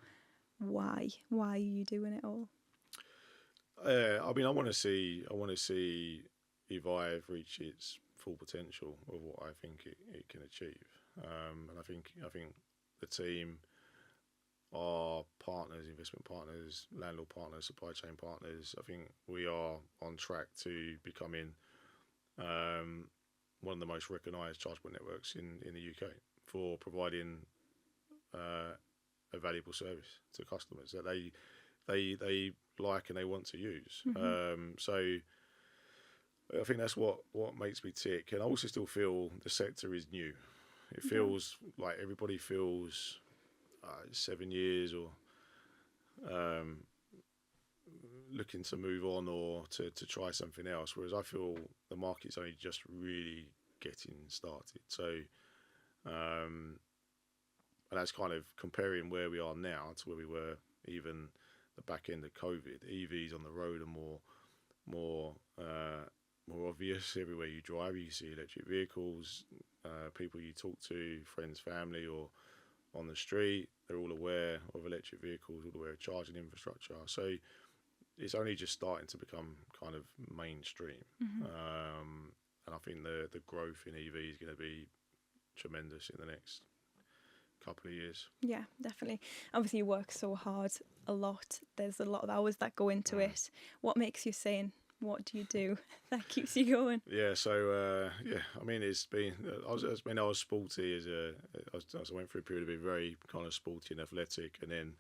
why? Why are you doing it all? I mean, I want to see evyve reach its full potential of what I think it can achieve, and I think the team our partners, investment partners, landlord partners, supply chain partners, I think we are on track to becoming one of the most recognised charge point networks in the UK for providing a valuable service to customers that they like and they want to use. So I think that's what makes me tick. And I also still feel the sector is new. It feels like everybody feels 7 years or looking to move on or to try something else, whereas I feel the market's only just really getting started. So and that's kind of comparing where we are now to where we were even the back end of COVID. EVs on the road are more obvious everywhere you drive. You see electric vehicles, people you talk to, friends, family, or on the street, they're all aware of electric vehicles, all aware of charging infrastructure. So it's only just starting to become kind of mainstream. And I think the growth in EV is going to be tremendous in the next couple of years. Yeah, definitely. Obviously, you work so hard a lot. There's a lot of hours that go into it. What makes you sane? What do you do that keeps you going? Yeah, so I mean, it's been. I was sporty I went through a period of being very kind of sporty and athletic, and then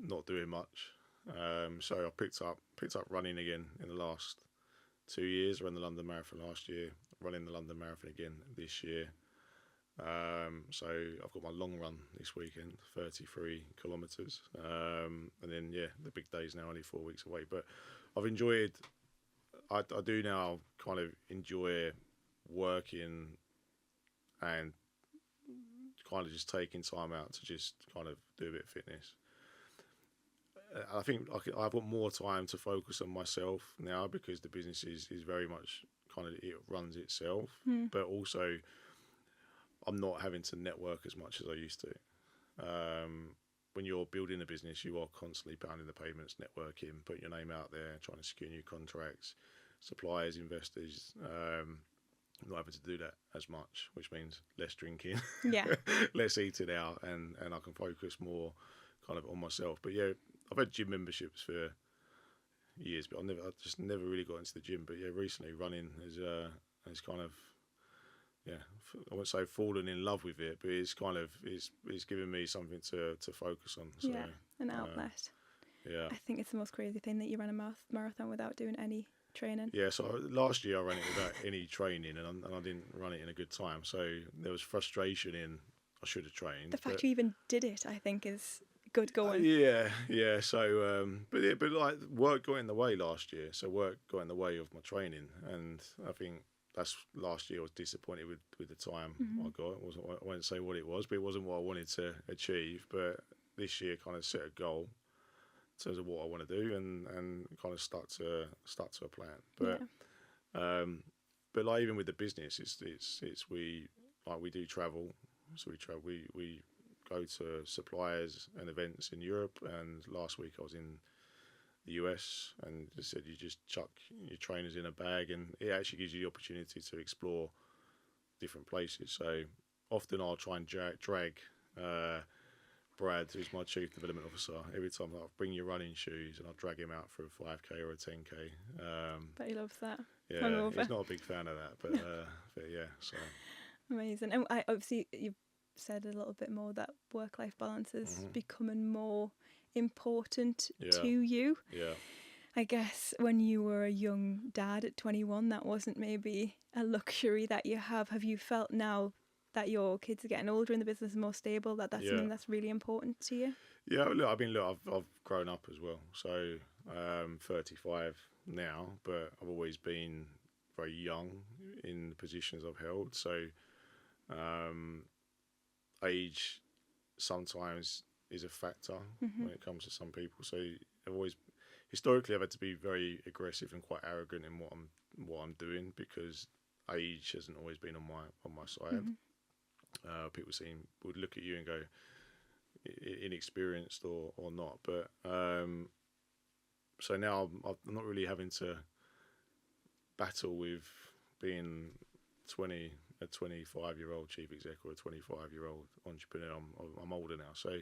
not doing much. So I picked up running again in the last 2 years. I ran the London Marathon last year. Running the London Marathon again this year. So I've got my long run this weekend, 33 kilometres, and then the big day's now only 4 weeks away. But I've enjoyed. I do now kind of enjoy working and kind of just taking time out to just kind of do a bit of fitness. I think I've got more time to focus on myself now because the business is very much kind of, it runs itself, but also I'm not having to network as much as I used to. When you're building a business, you are constantly pounding the pavements, networking, putting your name out there, trying to secure new contracts, suppliers, investors. Not having to do that as much, which means less drinking, less eating out, and I can focus more kind of on myself. But yeah, I've had gym memberships for years, but I just never really got into the gym. But yeah, recently running has kind of, I won't say fallen in love with it, but it's kind of it's given me something to focus on. So, an outlet. I think it's the most crazy thing that you ran a marathon without doing any training. Yeah, so last year I ran it without any training, and I didn't run it in a good time. So there was frustration in I should have trained. The fact you even did it, I think, is good going. Yeah. So, but like work got in the way last year. So work got in the way of my training, and I think that's last year I was disappointed with the time I got. I won't say what it was, but it wasn't what I wanted to achieve. But this year kind of set a goal in terms of what I want to do, and kind of start to a plan. But like even with the business, it's we do travel. So we go to suppliers and events in Europe, and last week I was in the US, and they said you just chuck your trainers in a bag, and it actually gives you the opportunity to explore different places. So often I'll try and drag Brad, who's my chief development officer, every time I'll bring your running shoes, and I'll drag him out for a 5k or a 10k. But he loves that. Yeah, he's not a big fan of that, but yeah, so amazing. And obviously you've said a little bit more that work-life balance is becoming more important to you. Yeah. I guess when you were a young dad at 21, that wasn't maybe a luxury that you have. Have you felt now that your kids are getting older and the business is more stable, that's something that's really important to you? Yeah, look, I've grown up as well. So I'm 35 now, but I've always been very young in the positions I've held. So age sometimes is a factor when it comes to some people. So historically I've had to be very aggressive and quite arrogant in what I'm doing because age hasn't always been on my side. People would look at you and go inexperienced or not. But so now I'm not really having to battle with being 20 a 25-year-old chief exec or a 25-year-old entrepreneur. I'm older now, so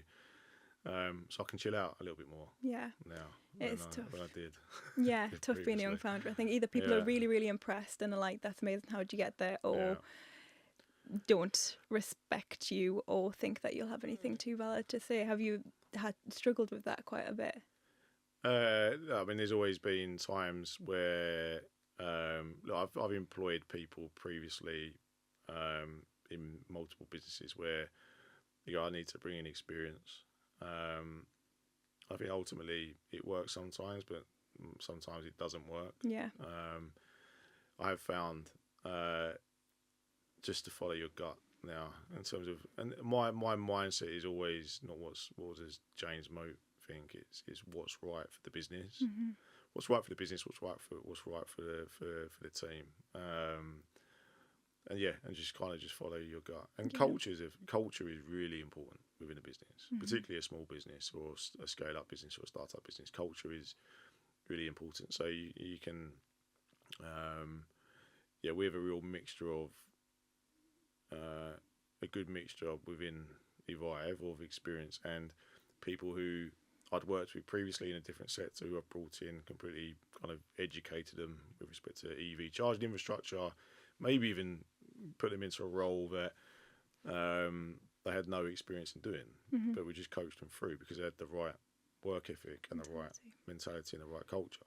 I can chill out a little bit more Yeah. now It's tough. than I did. Yeah, did tough being a young previously. founder. I think either people are Yeah, really, really impressed and are like, that's amazing, how'd you get there? yeah. Or don't respect you or think that you'll have anything too valid to say. Have you struggled with that quite a bit? I mean, there's always been times where look, I've employed people previously in multiple businesses where I need to bring in experience. I think ultimately it works sometimes, but sometimes it doesn't work. Yeah. I've found just to follow your gut now in terms of, and my mindset is always not what does James Moat think. It's what's right for the business. Mm-hmm. What's right for the business. What's right for the team. And yeah, and just kind of just follow your gut. And culture is really important within a business, particularly a small business or a scale up business or a startup business. Culture is really important. So you can, we have a real mixture of a good mixture within evyve of experience and people who I'd worked with previously in a different sector who I've brought in, completely kind of educated them with respect to EV charging infrastructure, maybe even put them into a role that they had no experience in doing, but we just coached them through because they had the right work ethic and the right mentality and the right culture.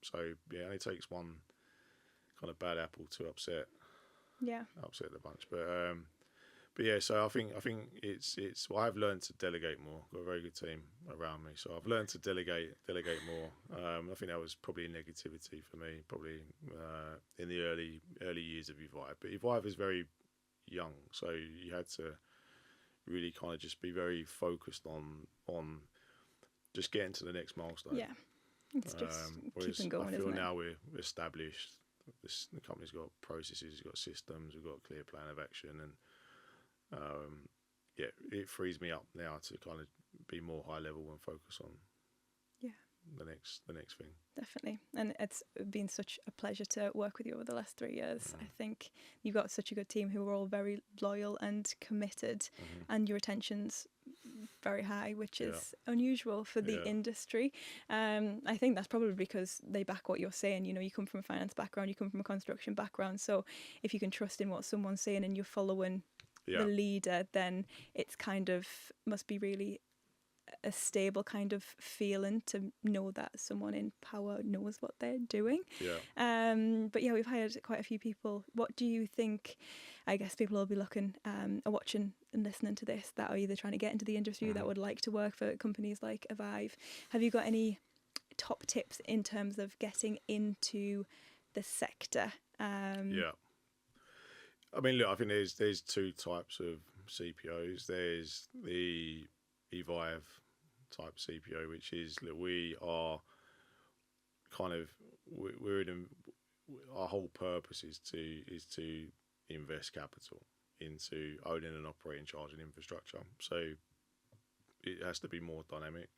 So yeah, it only takes one kind of bad apple to upset the bunch. But yeah, so I think it's well, I've learned to delegate more. Got a very good team around me, so I've learned to delegate more. I think that was probably negativity for me, probably in the early years of evyve. But evyve is very young, so you had to really kind of just be very focused on just getting to the next milestone. Yeah, it's just keeping going. I feel isn't now we're established. The company's got processes, it's got systems, we've got a clear plan of action, and it frees me up now to kind of be more high level and focus on the next thing. Definitely. And it's been such a pleasure to work with you over the last 3 years. I think you've got such a good team who are all very loyal and committed, and your retention's very high, which is unusual for the industry. I think that's probably because they back what you're saying. You know, you come from a finance background, you come from a construction background, so if you can trust in what someone's saying and you're following the leader, then it's kind of must be really a stable kind of feeling to know that someone in power knows what they're doing. But yeah, we've hired quite a few people. What do you think? I guess people will be looking or watching and listening to this that are either trying to get into the industry, that would like to work for companies like evyve. Have you got any top tips in terms of getting into the sector? I mean, look, I think there's two types of CPOs. There's the evyve type CPO, which is that we are kind of we're in our whole purpose is to invest capital into owning and operating charging infrastructure. So it has to be more dynamic.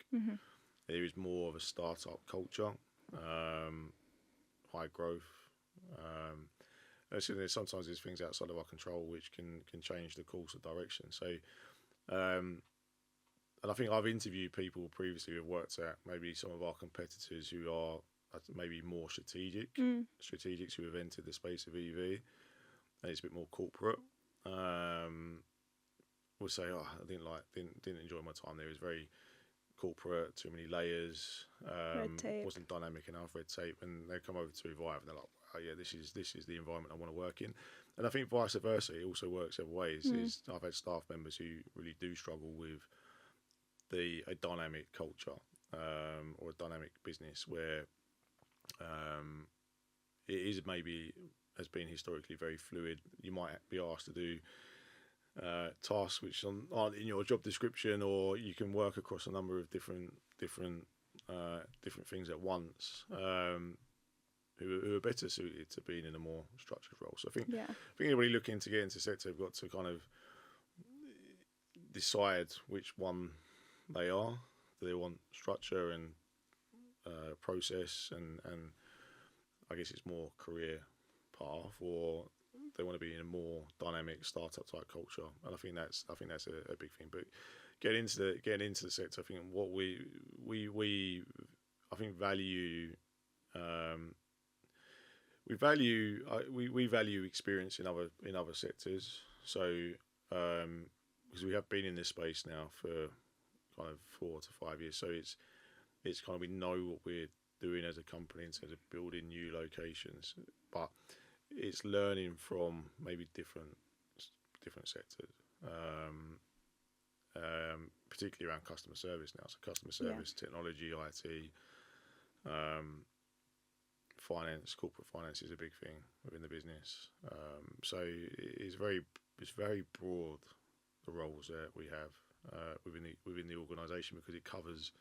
There is more of a startup culture, high growth. Sometimes there's things outside of our control which can change the course of direction. So, and I think I've interviewed people previously who've worked at maybe some of our competitors who are maybe more strategics who have entered the space of EV, and it's a bit more corporate. Will say, oh, I didn't enjoy my time there. It was very corporate, too many layers, Red tape. Wasn't dynamic enough, red tape, and they come over to evyve and they're like, oh yeah, this is the environment I want to work in. And I think vice versa, it also works other ways. I've had staff members who really do struggle with a dynamic culture or a dynamic business where it is maybe has been historically very fluid. You might be asked to do tasks which aren't in your job description, or you can work across a number of different things at once. Who are better suited to being in a more structured role. So I think anybody looking to get into the sector have got to kind of decide which one they are. Do they want structure and process and I guess it's more career path, or they want to be in a more dynamic startup type culture, and I think that's a big thing. But getting into the sector, I think what we I think value. We value experience in other sectors. So because we have been in this space now for kind of 4 to 5 years, so it's kind of we know what we're doing as a company in terms of building new locations, but it's learning from maybe different sectors, particularly around customer service now. So customer service, technology, IT. Finance, corporate finance is a big thing within the business. So it's very broad, the roles that we have within the organisation, because it covers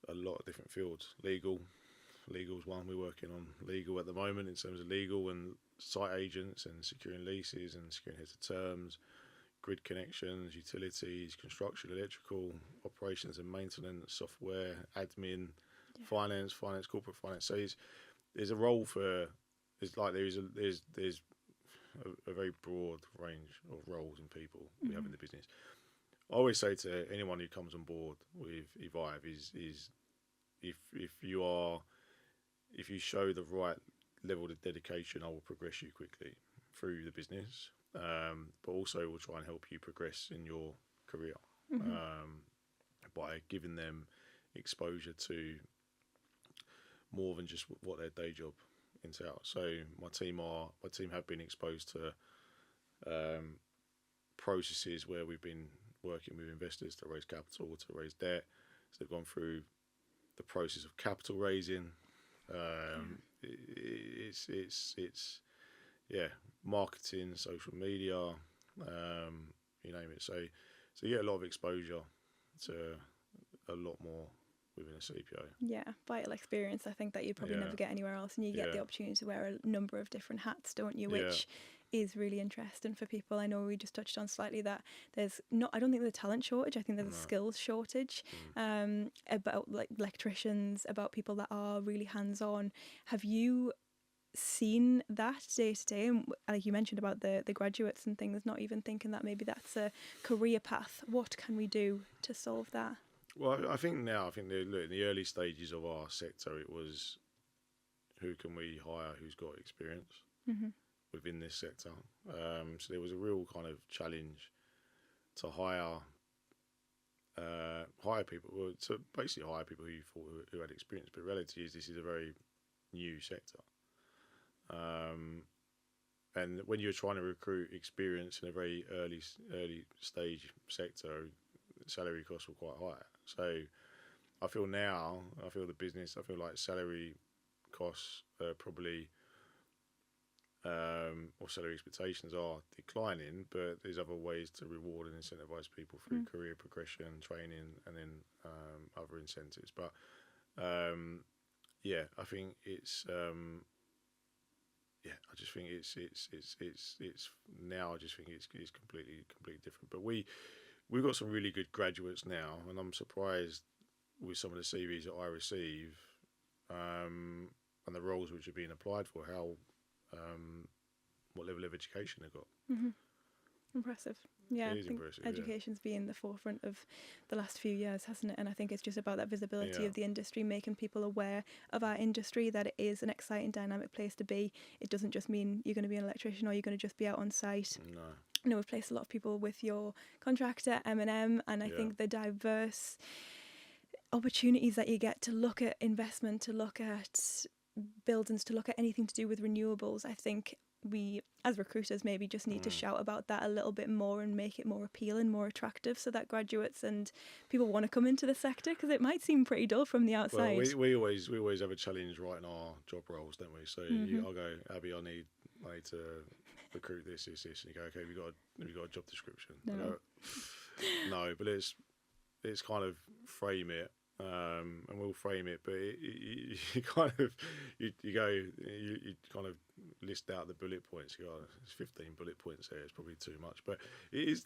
a lot of different fields. Legal's one. We're working on legal at the moment in terms of legal and site agents and securing leases and securing heads of terms, grid connections, utilities, construction, electrical, operations and maintenance, software, admin. Finance, corporate finance. So there's a role for. There's a very broad range of roles and people we have in the business. I always say to anyone who comes on board with evyve is if you show the right level of dedication, I will progress you quickly through the business, but also will try and help you progress in your career by giving them exposure to more than just what their day job entails. So my team have been exposed to processes where we've been working with investors to raise capital, to raise debt. So they've gone through the process of capital raising. It's marketing, social media, you name it. So you get a lot of exposure to a lot more within a CPO. Yeah, vital experience. I think that you'd probably never get anywhere else, and you get the opportunity to wear a number of different hats, don't you? Which is really interesting for people. I know we just touched on slightly that there's not. I don't think there's a talent shortage. I think there's a skills shortage. About like electricians, about people that are really hands-on. Have you seen that day to day? And like you mentioned about the graduates and things, not even thinking that maybe that's a career path. What can we do to solve that? Well, I think in the early stages of our sector, it was who can we hire who's got experience within this sector. So there was a real kind of challenge to hire people. Well, to basically hire people who had experience. But the reality is this is a very new sector. And when you're trying to recruit experience in a very early stage sector, salary costs were quite high. So I feel like salary costs are probably, or salary expectations are declining, but there's other ways to reward and incentivize people through career progression, training, and then other incentives. But I think it's I just think it's now. I just think it's completely different. But we've got some really good graduates now, and I'm surprised with some of the CVs that I receive and the roles which are being applied for, how what level of education they've got. Impressive. Yeah, I think impressive, education's been the forefront of the last few years, hasn't it? And I think it's just about that visibility of the industry, making people aware of our industry, that it is an exciting, dynamic place to be. It doesn't just mean you're going to be an electrician or you're going to just be out on site. No. I know we've placed a lot of people with your contractor, M&M, and I think the diverse opportunities that you get to look at investment, to look at buildings, to look at anything to do with renewables, I think we as recruiters maybe just need to shout about that a little bit more and make it more appealing, more attractive, so that graduates and people want to come into the sector, because it might seem pretty dull from the outside. Well, we always have a challenge writing our job roles, don't we? So I'll go, Abbey, I need to recruit this, and you go, okay, have you got a job description? No, no, but it's kind of frame it. And we'll frame it, but you kind of list out the bullet points. You go, there's 15 bullet points there. It's probably too much, but it is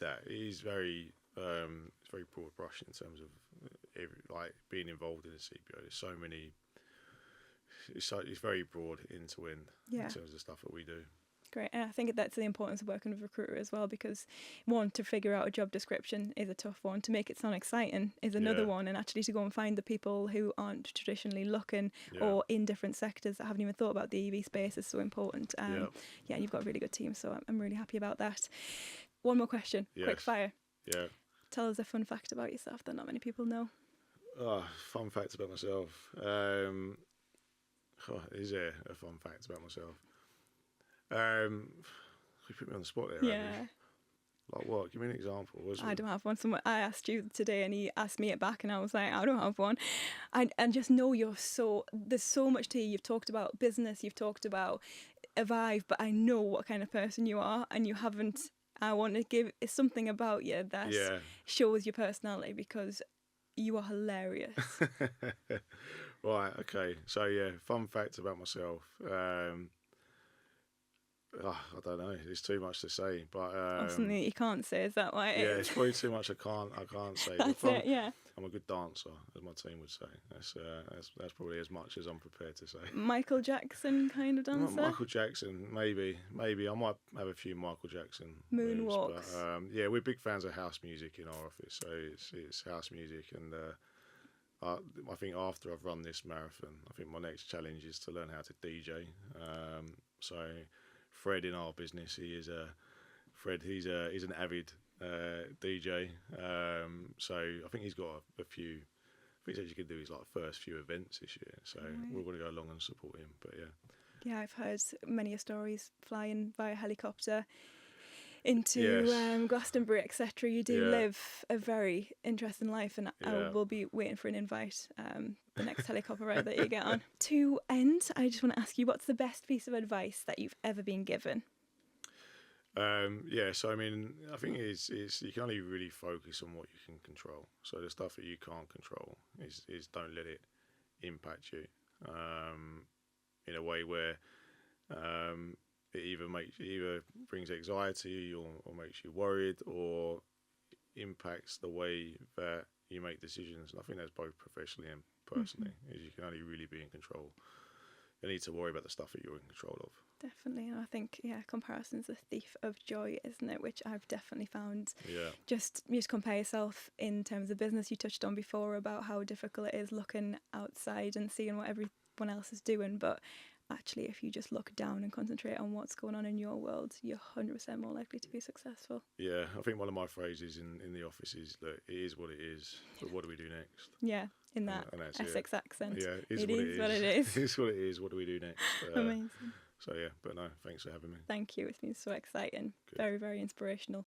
very it's very broad brush in terms of being involved in a CPO. There's so many. It's very broad end to end in terms of the stuff that we do. Great. And I think that's the importance of working with a recruiter as well, because one, to figure out a job description is a tough one. To make it sound exciting is another one. And actually to go and find the people who aren't traditionally looking or in different sectors that haven't even thought about the EV space is so important. Yeah, you've got a really good team. So I'm really happy about that. One more question. Quick fire. Yeah. Tell us a fun fact about yourself that not many people know. Oh, fun fact about myself. Is there a fun fact about myself? You put me on the spot there. Yeah. Abby. Like what? Give me an example. I don't have one. I asked you today and he asked me it back and I was like, I don't have one. And just know there's so much to you. You've talked about business, you've talked about evyve, but I know what kind of person you are and you haven't. I want to give something about you that shows your personality, because you are hilarious. Right, okay. So yeah, fun fact about myself. I don't know. It's too much to say, but something that you can't say. Is that why? Yeah, it's probably too much. I can't say. That's it. Yeah. I'm a good dancer, as my team would say. That's probably as much as I'm prepared to say. Michael Jackson kind of dancer. Michael Jackson, maybe. I might have a few Michael Jackson moonwalks. Moves, but, yeah, we're big fans of house music in our office, so it's house music, and I think after I've run this marathon, I think my next challenge is to learn how to DJ. So Fred in our business, he's an avid DJ. So I think he's got a few. I think he could do his first few events this year. So we're going to go along and support him. But yeah. Yeah, I've heard many stories flying via helicopter into Glastonbury, etc. You do live a very interesting life, and I will be waiting for an invite the next helicopter ride that you get on. To end, I just want to ask you, what's the best piece of advice that you've ever been given? So I mean, I think it's you can only really focus on what you can control. So the stuff that you can't control is don't let it impact you in a way where it either brings anxiety or makes you worried or impacts the way that you make decisions. And I think that's both professionally and personally. Is you can only really be in control. You need to worry about the stuff that you're in control of. Definitely. And I think, comparison's a thief of joy, isn't it? Which I've definitely found. Yeah. Just compare yourself in terms of business. You touched on before about how difficult it is looking outside and seeing what everyone else is doing. But actually, if you just look down and concentrate on what's going on in your world, you're 100% more likely to be successful. Yeah, I think one of my phrases in the office is that it is what it is, but what do we do next? Yeah, in that Essex accent. Yeah, it is what it is. It is what it is. What do we do next? Amazing. So yeah, but no, thanks for having me. Thank you. It's been so exciting. Good. Very, very inspirational.